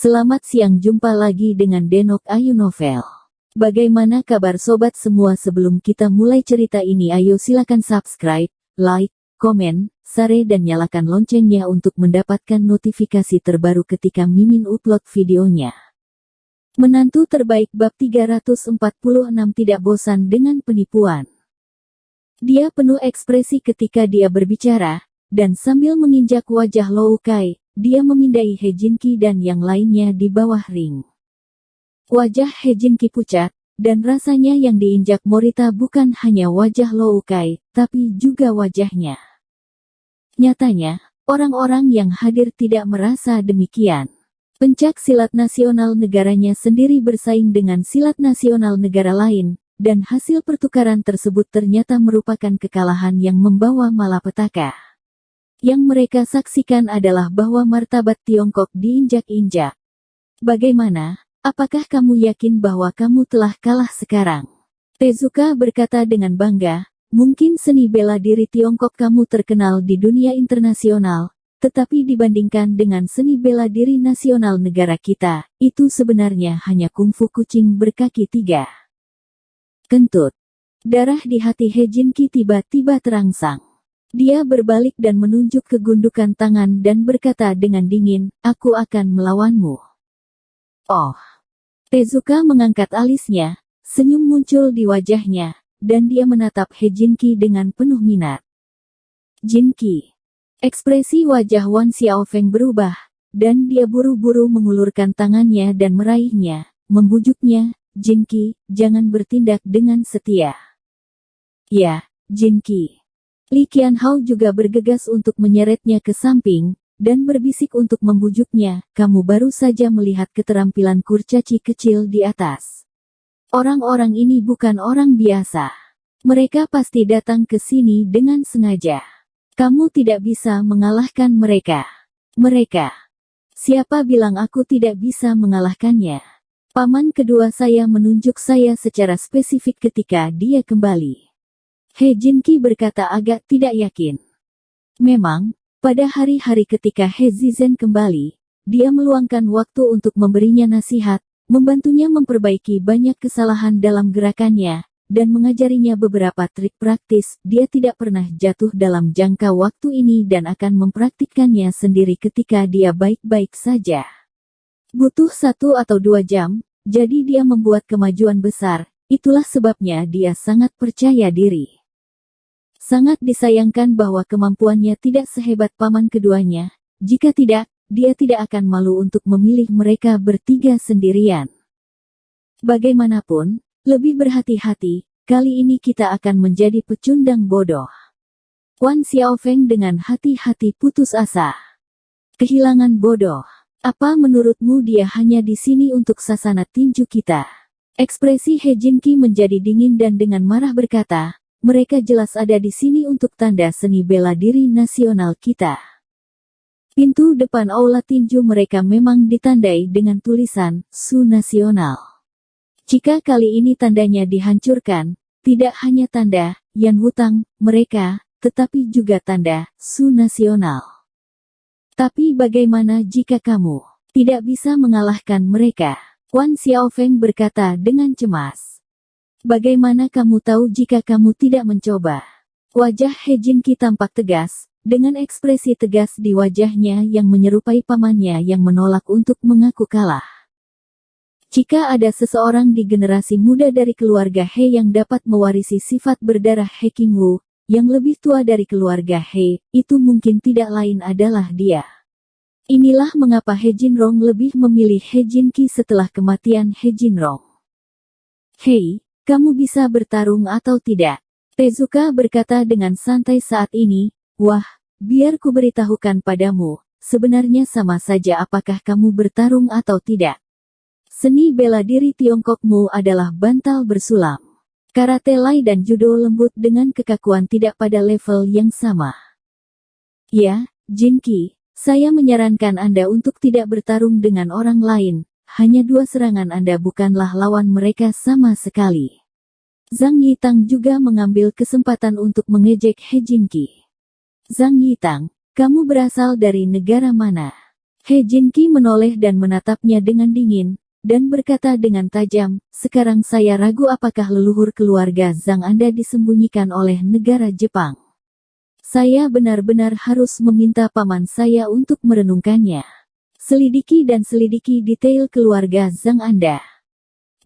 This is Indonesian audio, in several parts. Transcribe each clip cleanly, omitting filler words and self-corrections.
Selamat siang, jumpa lagi dengan Denok Ayu Novel. Bagaimana kabar sobat semua? Sebelum kita mulai cerita ini, ayo silakan subscribe, like, komen, share dan nyalakan loncengnya untuk mendapatkan notifikasi terbaru ketika Mimin upload videonya. Menantu terbaik bab 346 tidak bosan dengan penipuan. Dia penuh ekspresi ketika dia berbicara, dan sambil menginjak wajah Lou Kai, dia memindai He Jinki dan yang lainnya di bawah ring. Wajah He Jinki pucat, dan rasanya yang diinjak Morita bukan hanya wajah Lou Kai, tapi juga wajahnya. Nyatanya, orang-orang yang hadir tidak merasa demikian. Pencak silat nasional negaranya sendiri bersaing dengan silat nasional negara lain, dan hasil pertukaran tersebut ternyata merupakan kekalahan yang membawa malapetaka. Yang mereka saksikan adalah bahwa martabat Tiongkok diinjak-injak. Bagaimana? Apakah kamu yakin bahwa kamu telah kalah sekarang? Tezuka berkata dengan bangga, mungkin seni bela diri Tiongkok kamu terkenal di dunia internasional, tetapi dibandingkan dengan seni bela diri nasional negara kita, itu sebenarnya hanya kungfu kucing berkaki 3. Kentut. Darah di hati He Jinki tiba-tiba terangsang. Dia berbalik dan menunjuk ke gundukan tangan dan berkata dengan dingin, aku akan melawanmu. Oh. Tezuka mengangkat alisnya, senyum muncul di wajahnya, dan dia menatap He Jinki dengan penuh minat. Jinki. Ekspresi wajah Wan Xiaofeng berubah, dan dia buru-buru mengulurkan tangannya dan meraihnya, membujuknya, Jinki, jangan bertindak dengan setia. Ya, Jinki. Li Qianhao juga bergegas untuk menyeretnya ke samping, dan berbisik untuk membujuknya, kamu baru saja melihat keterampilan kurcaci kecil di atas. Orang-orang ini bukan orang biasa. Mereka pasti datang ke sini dengan sengaja. Kamu tidak bisa mengalahkan mereka. Mereka. Siapa bilang aku tidak bisa mengalahkannya? Paman kedua saya menunjuk saya secara spesifik ketika dia kembali. He Jinki berkata agak tidak yakin. Memang, pada hari-hari ketika He Zizhen kembali, dia meluangkan waktu untuk memberinya nasihat, membantunya memperbaiki banyak kesalahan dalam gerakannya, dan mengajarinya beberapa trik praktis. Dia tidak pernah jatuh dalam jangka waktu ini dan akan mempraktikkannya sendiri ketika dia baik-baik saja. Butuh 1 atau 2 jam, jadi dia membuat kemajuan besar, itulah sebabnya dia sangat percaya diri. Sangat disayangkan bahwa kemampuannya tidak sehebat paman keduanya, jika tidak, dia tidak akan malu untuk memilih mereka bertiga sendirian. Bagaimanapun, lebih berhati-hati, kali ini kita akan menjadi pecundang bodoh. Wan Xiaofeng dengan hati-hati putus asa. Kehilangan bodoh. Apa menurutmu dia hanya di sini untuk sasana tinju kita? Ekspresi He Jinki menjadi dingin dan dengan marah berkata, mereka jelas ada di sini untuk tanda seni bela diri nasional kita. Pintu depan aula tinju mereka memang ditandai dengan tulisan, Su Nasional. Jika kali ini tandanya dihancurkan, tidak hanya tanda, Yan Wutang, mereka, tetapi juga tanda, Su Nasional. Tapi bagaimana jika kamu tidak bisa mengalahkan mereka? Wan Xiaofeng berkata dengan cemas. Bagaimana kamu tahu jika kamu tidak mencoba? Wajah He Jinki tampak tegas, dengan ekspresi tegas di wajahnya yang menyerupai pamannya yang menolak untuk mengaku kalah. Jika ada seseorang di generasi muda dari keluarga He yang dapat mewarisi sifat berdarah He Qingwu, yang lebih tua dari keluarga He, itu mungkin tidak lain adalah dia. Inilah mengapa He Jinrong lebih memilih He Jinki setelah kematian He Jinrong. Hei, kamu bisa bertarung atau tidak? Tezuka berkata dengan santai saat ini, wah, biar ku beritahukan padamu, sebenarnya sama saja apakah kamu bertarung atau tidak. Seni bela diri Tiongkokmu adalah bantal bersulam. Karate Lai dan judo lembut dengan kekakuan tidak pada level yang sama. Ya, Jinki, saya menyarankan Anda untuk tidak bertarung dengan orang lain, hanya 2 serangan Anda bukanlah lawan mereka sama sekali. Zhang Yitang juga mengambil kesempatan untuk mengejek He Jinki. Zhang Yitang, kamu berasal dari negara mana? He Jinki menoleh dan menatapnya dengan dingin, dan berkata dengan tajam, sekarang saya ragu apakah leluhur keluarga Zhang Anda disembunyikan oleh negara Jepang. Saya benar-benar harus meminta paman saya untuk merenungkannya. Selidiki dan selidiki detail keluarga Zhang Anda.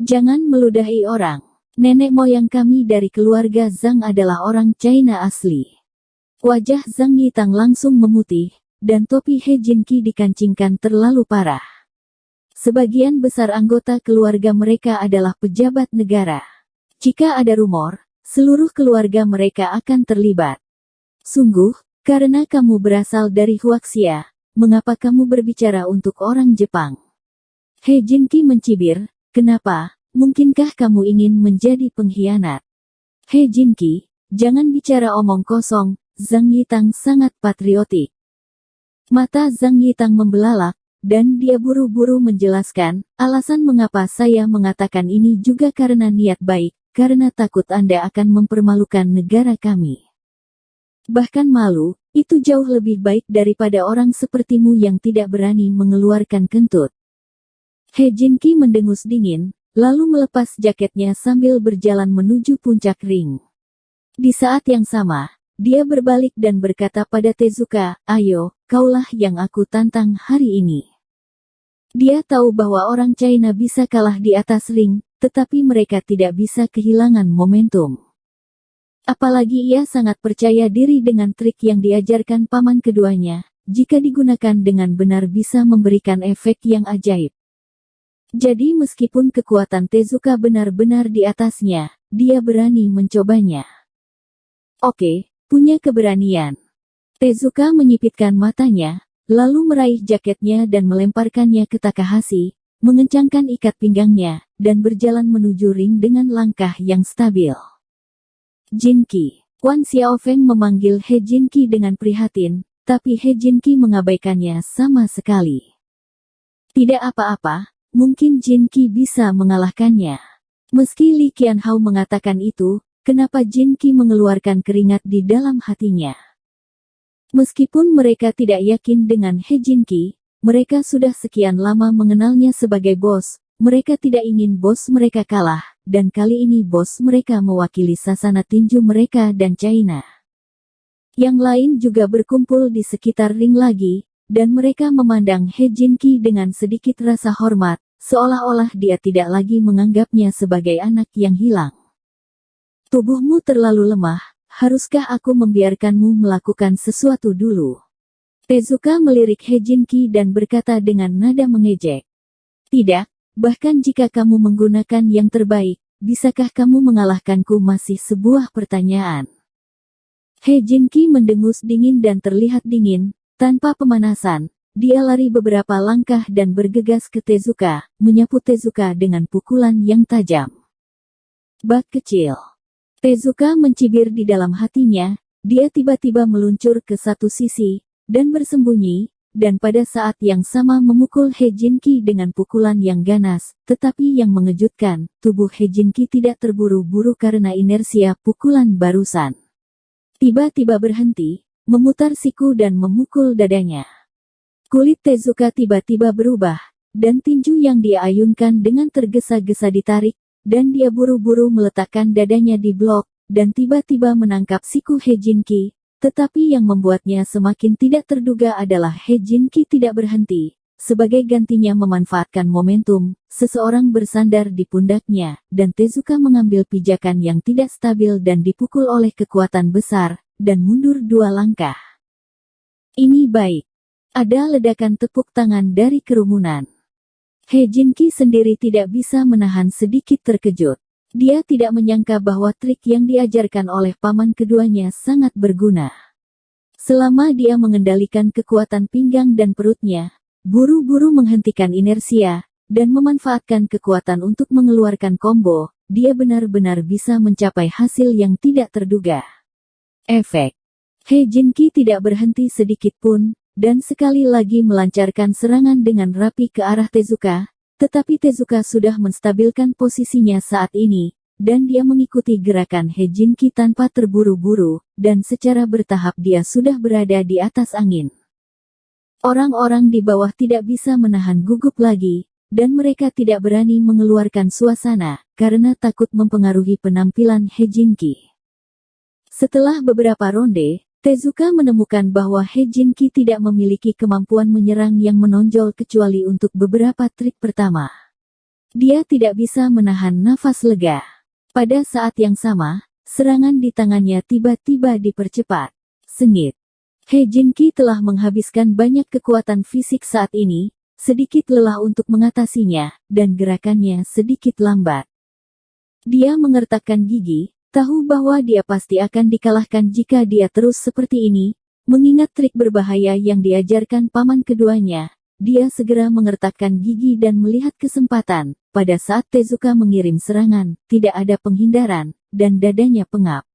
Jangan meludahi orang. Nenek moyang kami dari keluarga Zhang adalah orang China asli. Wajah Zhang Yitang langsung memutih, dan topi He Jinki dikancingkan terlalu parah. Sebagian besar anggota keluarga mereka adalah pejabat negara. Jika ada rumor, seluruh keluarga mereka akan terlibat. Sungguh, karena kamu berasal dari Huaxia, mengapa kamu berbicara untuk orang Jepang? He Jinki mencibir, kenapa? Mungkinkah kamu ingin menjadi pengkhianat? He Jinki, jangan bicara omong kosong, Zhang Yitang sangat patriotik. Mata Zhang Yitang membelalak, dan dia buru-buru menjelaskan, alasan mengapa saya mengatakan ini juga karena niat baik, karena takut Anda akan mempermalukan negara kami. Bahkan malu, itu jauh lebih baik daripada orang sepertimu yang tidak berani mengeluarkan kentut. He Jinki mendengus dingin, lalu melepas jaketnya sambil berjalan menuju puncak ring. Di saat yang sama, dia berbalik dan berkata pada Tezuka, ayo, kaulah yang aku tantang hari ini. Dia tahu bahwa orang China bisa kalah di atas ring, tetapi mereka tidak bisa kehilangan momentum. Apalagi ia sangat percaya diri dengan trik yang diajarkan paman keduanya, jika digunakan dengan benar bisa memberikan efek yang ajaib. Jadi meskipun kekuatan Tezuka benar-benar di atasnya, dia berani mencobanya. Oke, punya keberanian. Tezuka menyipitkan matanya, lalu meraih jaketnya dan melemparkannya ke Takahashi, mengencangkan ikat pinggangnya, dan berjalan menuju ring dengan langkah yang stabil. Jinki. Wan Xiaofeng memanggil He Jinki dengan prihatin, tapi He Jinki mengabaikannya sama sekali. Tidak apa-apa, mungkin Jinki bisa mengalahkannya. Meski Li Qianhao mengatakan itu, kenapa Jinki mengeluarkan keringat di dalam hatinya? Meskipun mereka tidak yakin dengan He Jinki, mereka sudah sekian lama mengenalnya sebagai bos, mereka tidak ingin bos mereka kalah, dan kali ini bos mereka mewakili sasana tinju mereka dan China. Yang lain juga berkumpul di sekitar ring lagi, dan mereka memandang He Jinki dengan sedikit rasa hormat, seolah-olah dia tidak lagi menganggapnya sebagai anak yang hilang. Tubuhmu terlalu lemah, haruskah aku membiarkanmu melakukan sesuatu dulu? Tezuka melirik He Jinki dan berkata dengan nada mengejek. Tidak, bahkan jika kamu menggunakan yang terbaik, bisakah kamu mengalahkanku masih sebuah pertanyaan. He Jinki mendengus dingin dan terlihat dingin, tanpa pemanasan, dia lari beberapa langkah dan bergegas ke Tezuka, menyapu Tezuka dengan pukulan yang tajam. Bak kecil. Tezuka mencibir di dalam hatinya, dia tiba-tiba meluncur ke satu sisi, dan bersembunyi, dan pada saat yang sama memukul He Jinki dengan pukulan yang ganas, tetapi yang mengejutkan, tubuh He Jinki tidak terburu-buru karena inersia pukulan barusan. Tiba-tiba berhenti, memutar siku dan memukul dadanya. Kulit Tezuka tiba-tiba berubah, dan tinju yang dia ayunkan dengan tergesa-gesa ditarik, dan dia buru-buru meletakkan dadanya di blok, dan tiba-tiba menangkap siku He Jinki, tetapi yang membuatnya semakin tidak terduga adalah He Jinki tidak berhenti. Sebagai gantinya memanfaatkan momentum, seseorang bersandar di pundaknya, dan Tezuka mengambil pijakan yang tidak stabil dan dipukul oleh kekuatan besar, dan mundur 2 langkah. Ini baik. Ada ledakan tepuk tangan dari kerumunan. He Jinki sendiri tidak bisa menahan sedikit terkejut. Dia tidak menyangka bahwa trik yang diajarkan oleh paman keduanya sangat berguna. Selama dia mengendalikan kekuatan pinggang dan perutnya, buru-buru menghentikan inersia, dan memanfaatkan kekuatan untuk mengeluarkan combo, dia benar-benar bisa mencapai hasil yang tidak terduga. Efek. He Jinki tidak berhenti sedikit pun, dan sekali lagi melancarkan serangan dengan rapi ke arah Tezuka, tetapi Tezuka sudah menstabilkan posisinya saat ini, dan dia mengikuti gerakan He Jinki tanpa terburu-buru, dan secara bertahap dia sudah berada di atas angin. Orang-orang di bawah tidak bisa menahan gugup lagi, dan mereka tidak berani mengeluarkan suasana, karena takut mempengaruhi penampilan Hejinki. Setelah beberapa ronde, Tezuka menemukan bahwa Hejinki tidak memiliki kemampuan menyerang yang menonjol kecuali untuk beberapa trik pertama. Dia tidak bisa menahan nafas lega. Pada saat yang sama, serangan di tangannya tiba-tiba dipercepat. Sengit. Hejinki telah menghabiskan banyak kekuatan fisik saat ini, sedikit lelah untuk mengatasinya, dan gerakannya sedikit lambat. Dia mengertakkan gigi, tahu bahwa dia pasti akan dikalahkan jika dia terus seperti ini, mengingat trik berbahaya yang diajarkan paman keduanya. Dia segera mengertakkan gigi dan melihat kesempatan. Pada saat Tezuka mengirim serangan, tidak ada penghindaran, dan dadanya pengap.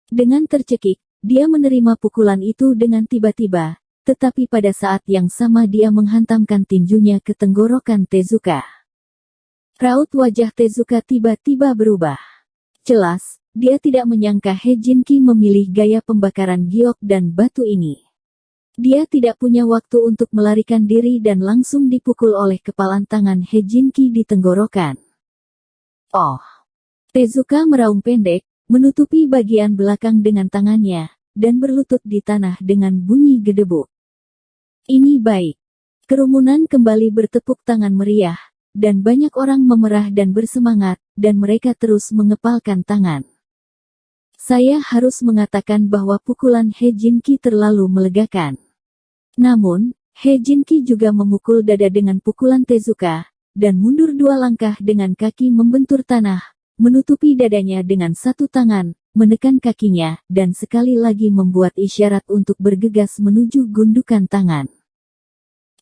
Dengan tercekik, dia menerima pukulan itu dengan tiba-tiba, tetapi pada saat yang sama dia menghantamkan tinjunya ke tenggorokan Tezuka. Raut wajah Tezuka tiba-tiba berubah. Jelas, dia tidak menyangka Hejinki memilih gaya pembakaran giok dan batu ini. Dia tidak punya waktu untuk melarikan diri dan langsung dipukul oleh kepalan tangan Hejinki di tenggorokan. Oh! Tezuka meraung pendek, menutupi bagian belakang dengan tangannya, dan berlutut di tanah dengan bunyi gedebuk. Ini baik. Kerumunan kembali bertepuk tangan meriah, dan banyak orang memerah dan bersemangat, dan mereka terus mengepalkan tangan. Saya harus mengatakan bahwa pukulan Hejinki terlalu melegakan. Namun, Hejinki juga memukul dada dengan pukulan Tezuka, dan mundur 2 langkah dengan kaki membentur tanah, menutupi dadanya dengan satu tangan, menekan kakinya, dan sekali lagi membuat isyarat untuk bergegas menuju gundukan tangan.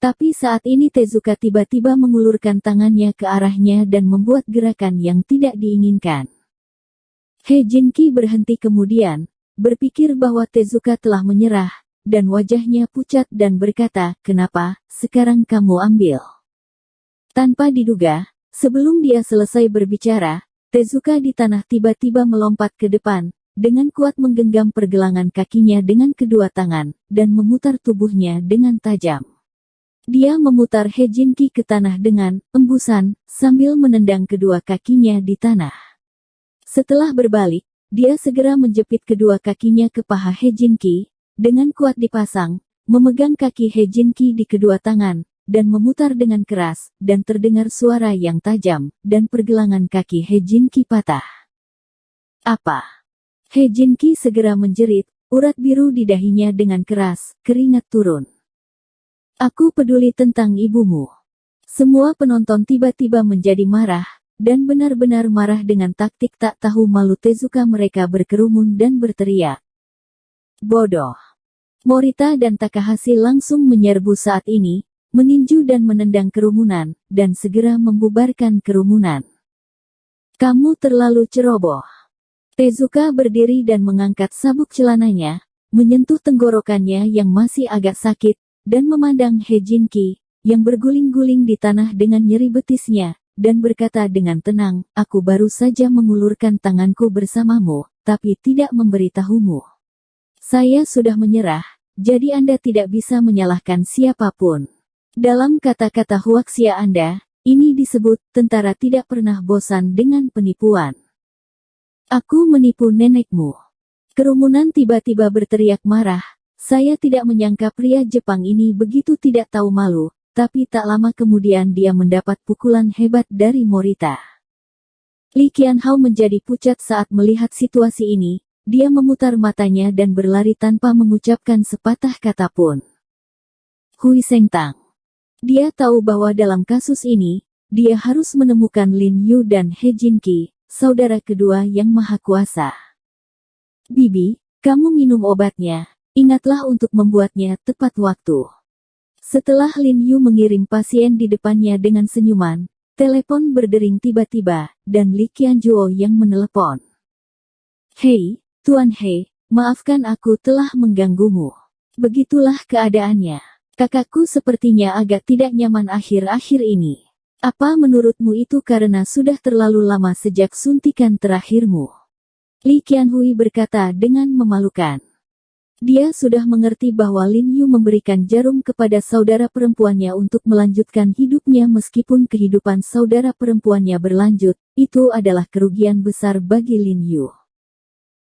Tapi saat ini Tezuka tiba-tiba mengulurkan tangannya ke arahnya dan membuat gerakan yang tidak diinginkan. Hejinki berhenti kemudian, berpikir bahwa Tezuka telah menyerah, dan wajahnya pucat dan berkata, "Kenapa, sekarang kamu ambil?" Tanpa diduga, sebelum dia selesai berbicara, Tezuka di tanah tiba-tiba melompat ke depan, dengan kuat menggenggam pergelangan kakinya dengan kedua tangan, dan memutar tubuhnya dengan tajam. Dia memutar Hejinki ke tanah dengan embusan, sambil menendang kedua kakinya di tanah. Setelah berbalik, dia segera menjepit kedua kakinya ke paha Hejinki, dengan kuat dipasang, memegang kaki Hejinki di kedua tangan, dan memutar dengan keras, dan terdengar suara yang tajam, dan pergelangan kaki Hejinki patah. Apa? Hejinki segera menjerit, urat biru di dahinya dengan keras, keringat turun. Aku peduli tentang ibumu. Semua penonton tiba-tiba menjadi marah, dan benar-benar marah dengan taktik tak tahu malu Tezuka. Mereka berkerumun dan berteriak. Bodoh. Morita dan Takahashi langsung menyerbu saat ini, meninju dan menendang kerumunan, dan segera membubarkan kerumunan. Kamu terlalu ceroboh. Tezuka berdiri dan mengangkat sabuk celananya, menyentuh tenggorokannya yang masih agak sakit, dan memandang Hejinki, yang berguling-guling di tanah dengan nyeri betisnya, dan berkata dengan tenang, "Aku baru saja mengulurkan tanganku bersamamu, tapi tidak memberitahumu. Saya sudah menyerah, jadi Anda tidak bisa menyalahkan siapapun. Dalam kata-kata Huaxia Anda, ini disebut, tentara tidak pernah bosan dengan penipuan. Aku menipu nenekmu." Kerumunan tiba-tiba berteriak marah. Saya tidak menyangka pria Jepang ini begitu tidak tahu malu, tapi tak lama kemudian dia mendapat pukulan hebat dari Morita. Li Qianhao menjadi pucat saat melihat situasi ini. Dia memutar matanya dan berlari tanpa mengucapkan sepatah kata pun. Hui Sengtang. Dia tahu bahwa dalam kasus ini, dia harus menemukan Lin Yu dan Hejinki, saudara kedua yang maha kuasa. Bibi, kamu minum obatnya, ingatlah untuk membuatnya tepat waktu. Setelah Lin Yu mengirim pasien di depannya dengan senyuman, telepon berdering tiba-tiba, dan Li Qianjuo yang menelepon. Hei, Tuan He, maafkan aku telah mengganggumu. Begitulah keadaannya. Kakakku sepertinya agak tidak nyaman akhir-akhir ini. Apa menurutmu itu karena sudah terlalu lama sejak suntikan terakhirmu? Li Qianhui berkata dengan memalukan. Dia sudah mengerti bahwa Lin Yu memberikan jarum kepada saudara perempuannya untuk melanjutkan hidupnya meskipun kehidupan saudara perempuannya berlanjut, itu adalah kerugian besar bagi Lin Yu.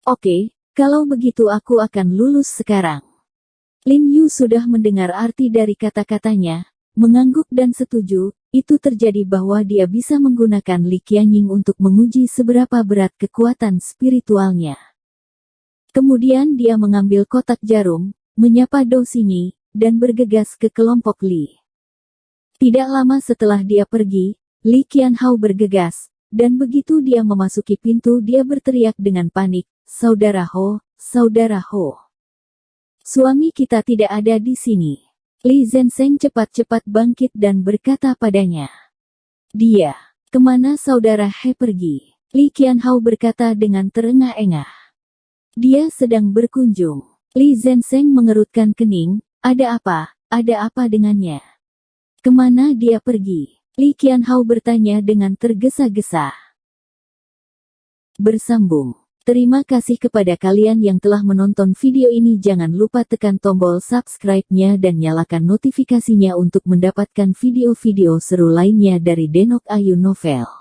Oke, kalau begitu aku akan lulus sekarang. Lin Yu sudah mendengar arti dari kata-katanya, mengangguk dan setuju. Itu terjadi bahwa dia bisa menggunakan Li Qianying untuk menguji seberapa berat kekuatan spiritualnya. Kemudian dia mengambil kotak jarum, menyapa Dou Xingyi, dan bergegas ke kelompok Li. Tidak lama setelah dia pergi, Li Qianhao bergegas, dan begitu dia memasuki pintu dia berteriak dengan panik, "Saudara Ho, Saudara Ho. Suami kita tidak ada di sini." Li Zhensheng cepat-cepat bangkit dan berkata padanya, "Dia, kemana Saudara He pergi?" Li Qianhao berkata dengan terengah-engah. "Dia sedang berkunjung." Li Zhensheng mengerutkan kening, ada apa dengannya? Kemana dia pergi? Li Qianhao bertanya dengan tergesa-gesa. Bersambung. Terima kasih kepada kalian yang telah menonton video ini. Jangan lupa tekan tombol subscribe-nya dan nyalakan notifikasinya untuk mendapatkan video-video seru lainnya dari Denok Ayu Novel.